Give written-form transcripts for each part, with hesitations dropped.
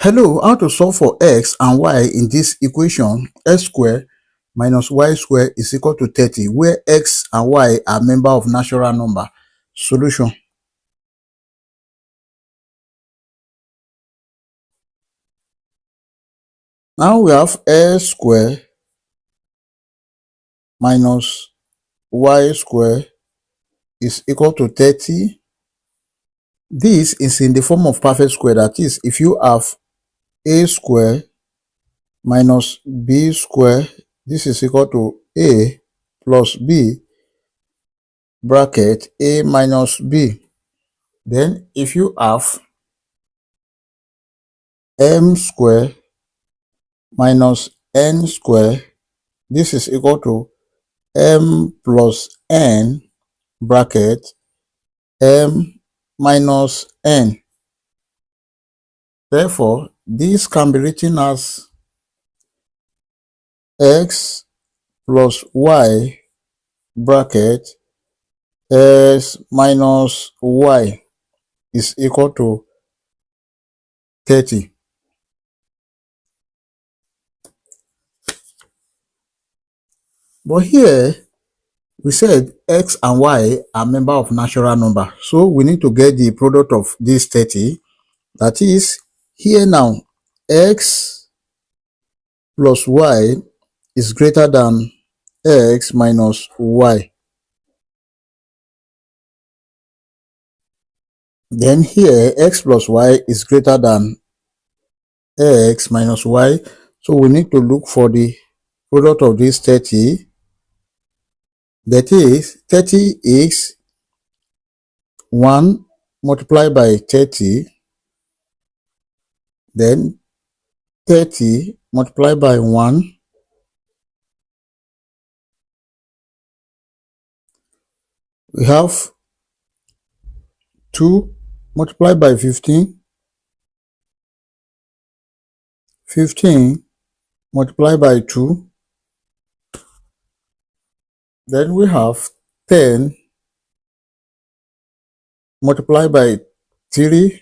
Hello, how to solve for x and y in this equation? X squared minus y squared is equal to 30, where x and y are member of natural number. Solution. Now we have x squared minus y squared is equal to 30. This is in the form of perfect square. That is, if you have a squared minus b squared, this is equal to a plus b bracket a minus b. Then if you have m squared minus n squared, this is equal to m plus n bracket m minus n. Therefore, this can be written as x plus y bracket x minus y is equal to 30. But here we said x and y are member of natural number, so we need to get the product of this 30. That is, here now x plus y is greater than x minus y. Then here x plus y is greater than x minus y. So we need to look for the product of this 30. That is, 30 is 1 multiplied by 30. Then 30 multiplied by 1. We have 2 multiplied by 15. 15 multiplied by 2. Then we have 10 multiplied by 3.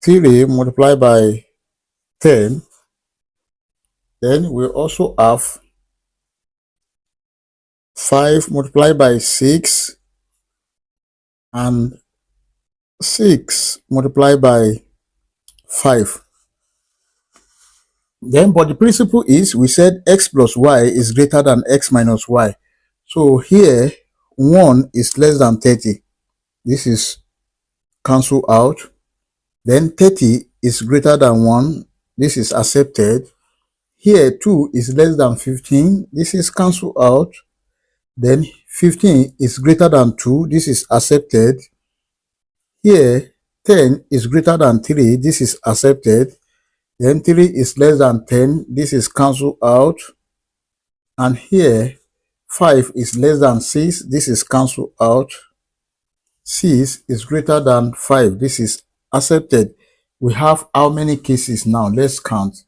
3 multiplied by 10. Then we also have 5 multiplied by 6 and 6 multiplied by 5. Then, but the principle is, we said x plus y is greater than x minus y. So here 1 is less than 30. This is cancelled out. Then 30 is greater than 1. This is accepted. Here 2 is less than 15. This is cancelled out. Then 15 is greater than 2. This is accepted. Here 10 is greater than 3. This is accepted. Then 3 is less than 10. This is cancelled out. And here 5 is less than 6. This is cancelled out. 6 is greater than 5. This is accepted. We have how many cases now? Let's count.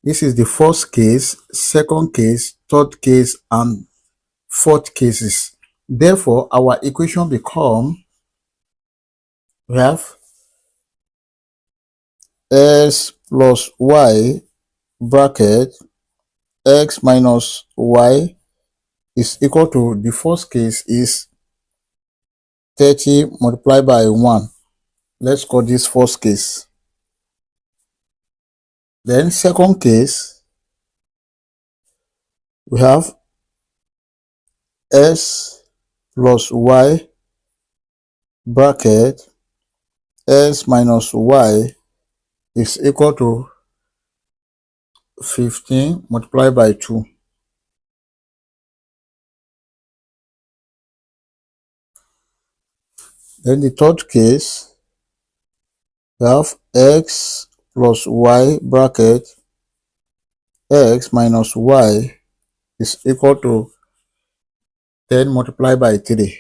This is the first case, second case, third case, and fourth cases. Therefore, our equation becomes, we have x plus y bracket x minus y is equal to, the first case is 30 multiplied by 1. Let's call this first case. Then second case, we have x plus y bracket x minus y is equal to 15 multiplied by 2. Then the third case, we have x plus y bracket x minus y is equal to 10 multiplied by 3.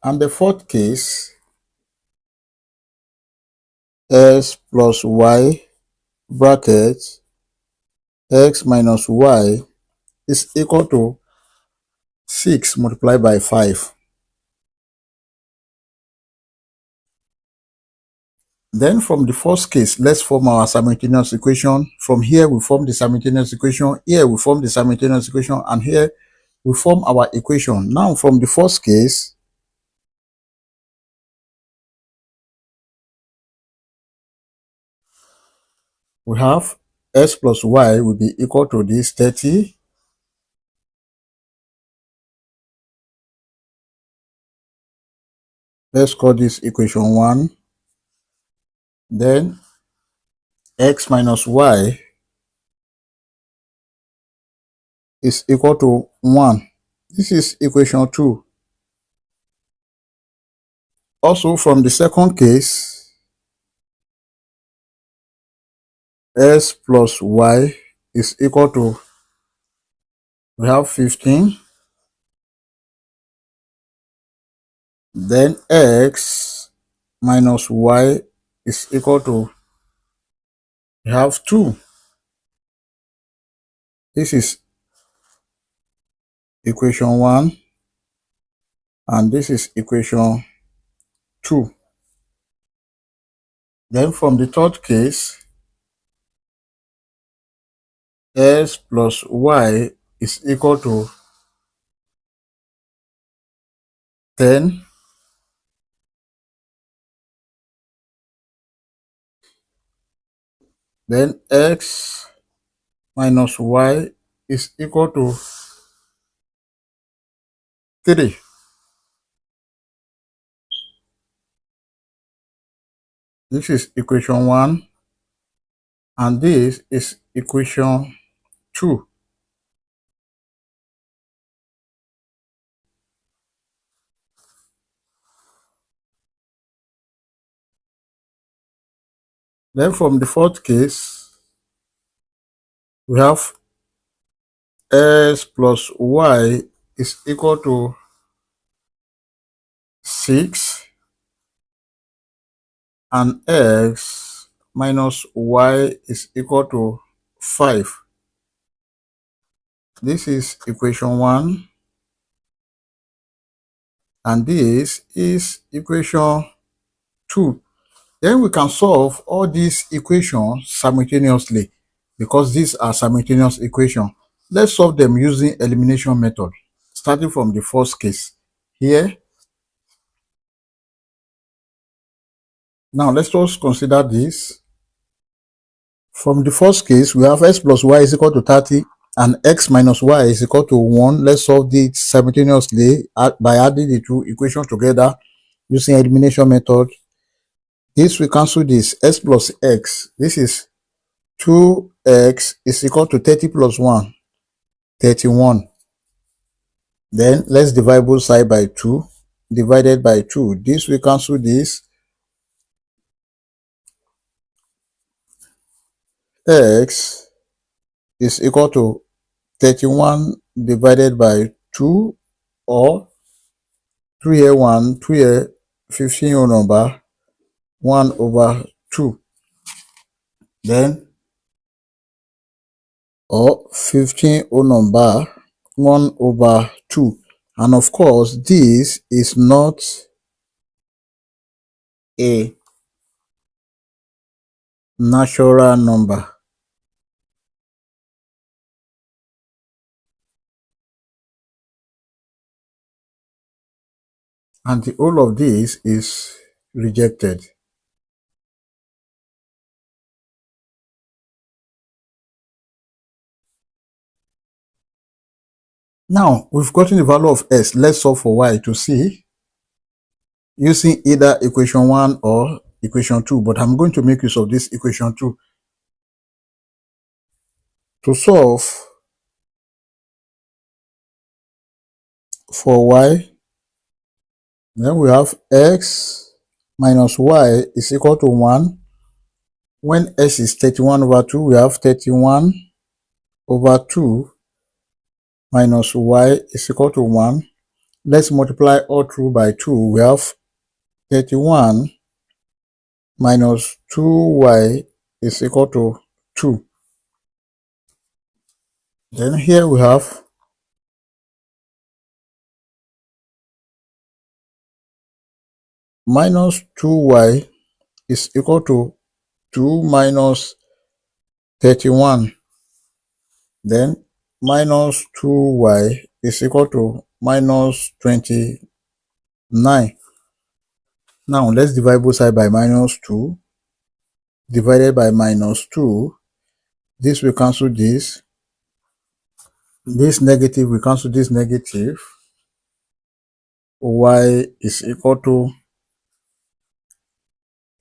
And the fourth case, x plus y bracket x minus y is equal to 6 multiplied by 5. Then from the first case, let's form our simultaneous equation. From here, we form the simultaneous equation. Here, we form the simultaneous equation. And here, we form our equation. Now, from the first case, we have x plus y will be equal to this 30. Let's call this equation 1. Then x minus y is equal to 1. This is equation 2. Also, from the second case, x plus y is equal to, we have 15. Then x minus y is equal to, we have 2. This is equation 1. And this is equation 2. Then from the third case, x plus y is equal to 10. Then x minus y is equal to 3. This is equation 1. And this is equation 2. Then from the fourth case, we have x plus y is equal to 6. And x minus y is equal to 5. This is equation 1. And this is equation 2. Then we can solve all these equations simultaneously because these are simultaneous equations. Let's solve them using elimination method, starting from the first case here. Now let's just consider this. From the first case, we have x plus y is equal to 30 and x minus y is equal to 1. Let's solve this simultaneously by adding the two equations together using elimination method. This will cancel this, x plus x. This is 2x is equal to 30 plus 1, 31. Then let's divide both sides by 2, divided by 2. This will cancel this. X is equal to 31 divided by 2, or 2 here 1, 2 here 15 whole number, 1 over 2. Then, or 15 whole number, 1 over 2. And of course, this is not a natural number. And the whole of this is rejected. Now, we've gotten the value of s. Let's solve for y to see using either equation 1 or equation 2. But I'm going to make use of this equation 2. To solve for y, then we have x minus y is equal to 1. When s is 31 over 2, we have 31 over 2 minus y is equal to 1. Let's multiply all through by 2. We have 31 minus 2y is equal to 2. Then here we have minus 2y is equal to 2 minus 31. Then minus 2y is equal to minus 29. Now let's divide both sides by minus 2. Divided by minus 2. This will cancel this. This negative will cancel this negative. Y is equal to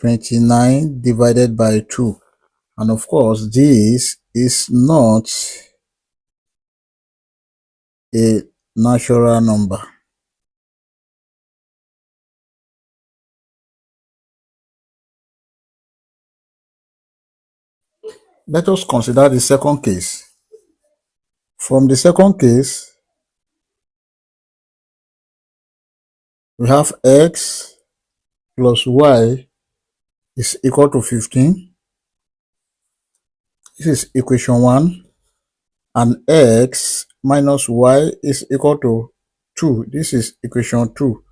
29 divided by 2. And of course, this is not a natural number. Let us consider the second case. From the second case, we have x plus y is equal to 15. This is equation 1. And x minus y is equal to 2. This is equation 2.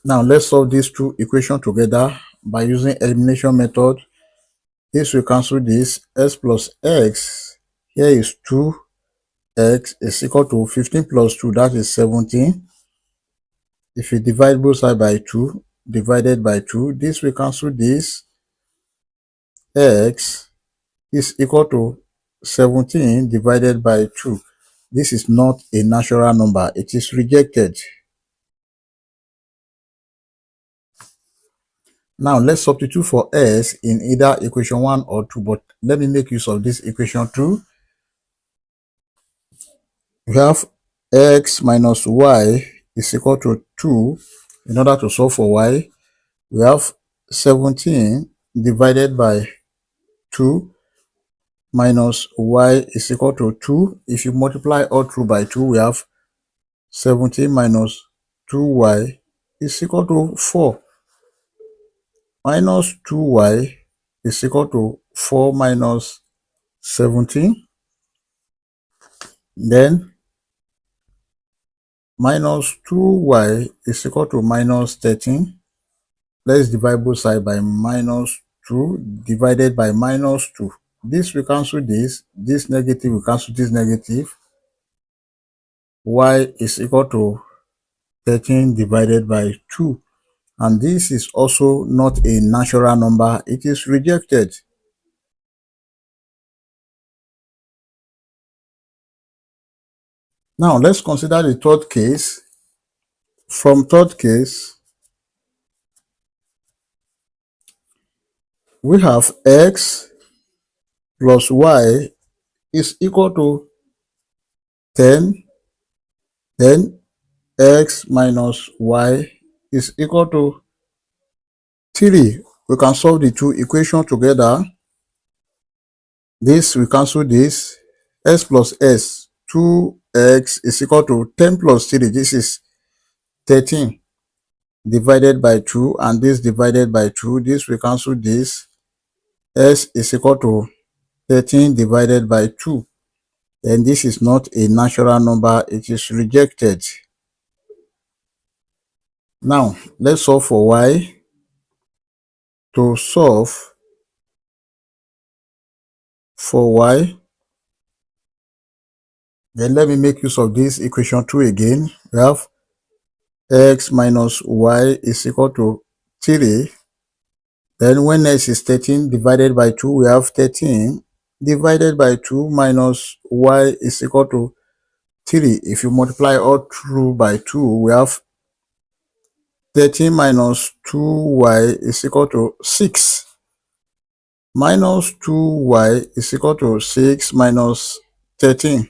Now let's solve these two equations together by using elimination method. This will cancel this. X plus x, here is 2x is equal to 15 plus 2, that is 17. If you divide both sides by 2, divided by 2, this will cancel this. X is equal to 17 divided by 2. This is not a natural number. It is rejected. Now let's substitute for s in either equation 1 or 2, but let me make use of this equation 2. We have x minus y is equal to 2. In order to solve for y, we have 17 divided by 2 minus y is equal to 2. If you multiply all through by 2, we have 17 minus 2y is equal to 4. Minus 2y is equal to 4 minus 17. Then minus 2y is equal to minus 13. Let's divide both sides by minus 2 divided by minus 2. This will cancel this. This negative will cancel this negative. Y is equal to 13 divided by 2. And this is also not a natural number. It is rejected. Now let's consider the third case. From third case, we have x plus y is equal to 10. Then x minus y is equal to 3. We can solve the two equations together. This will cancel this. S plus s, 2x is equal to 10 plus 3. This is 13 divided by 2, and this divided by 2. This will cancel this. S is equal to 13 divided by 2. Then this is not a natural number. It is rejected. Now let's solve for y. To solve for y, then let me make use of this equation 2 again. We have x minus y is equal to 3. Then when x is 13 divided by 2, we have 13 divided by 2 minus y is equal to 3. If you multiply all through by 2, we have 13 minus 2y is equal to 6. Minus 2y is equal to 6 minus 13.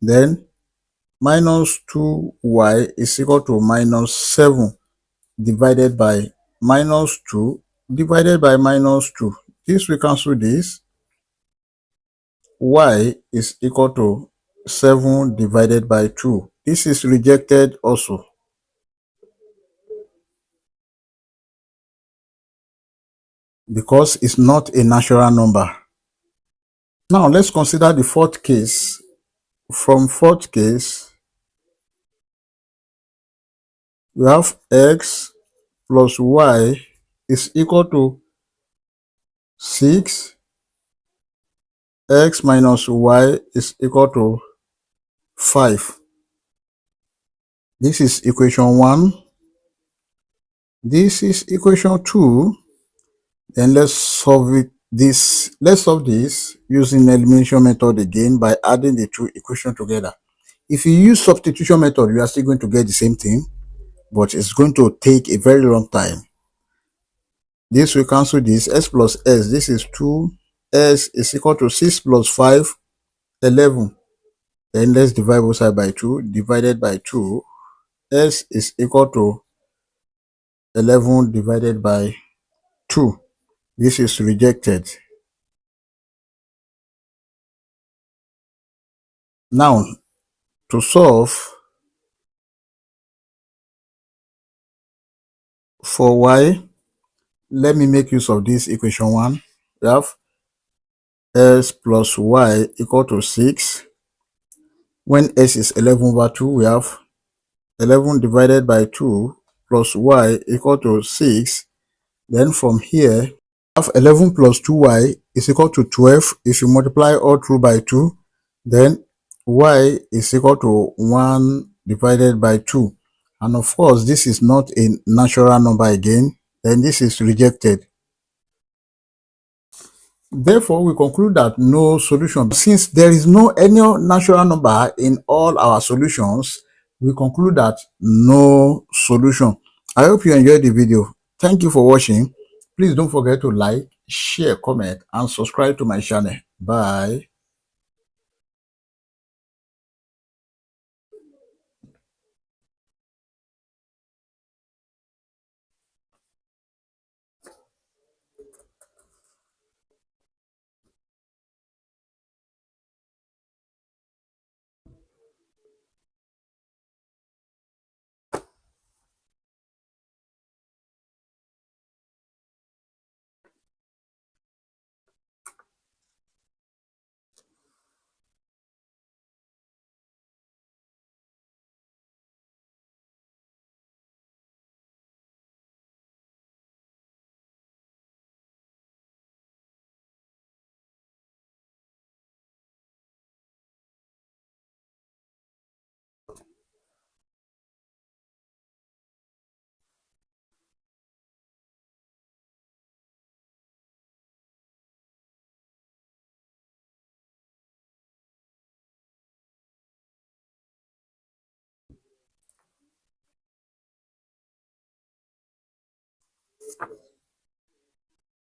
Then minus 2y is equal to minus 7 divided by minus 2 divided by minus 2. This will cancel this. Y is equal to 7 divided by 2. This is rejected also, because it's not a natural number. Now let's consider the fourth case. From fourth case, we have x plus y is equal to 6, x minus y is equal to 5. This is equation 1. This is equation 2. Then let's solve this using elimination method again by adding the two equations together. If you use substitution method, you are still going to get the same thing, but it's going to take a very long time. This will cancel this. S plus s, this is 2. S is equal to 6 plus 5, 11. Then let's divide both sides by 2. Divided by 2. S is equal to 11 divided by 2. This is rejected. Now, to solve for y, let me make use of this equation 1. We have s plus y equal to 6. When s is 11 over 2, we have 11 divided by 2 plus y equal to 6. Then from here, we have 11 plus 2y is equal to 12. If you multiply all through by 2, then y is equal to 1 divided by 2. And of course, this is not a natural number again. Then this is rejected. Therefore, we conclude that no solution. Since there is no any natural number in all our solutions, we conclude that no solution. I hope you enjoyed the video. Thank you for watching. Please don't forget to like, share, comment, and subscribe to my channel. Bye.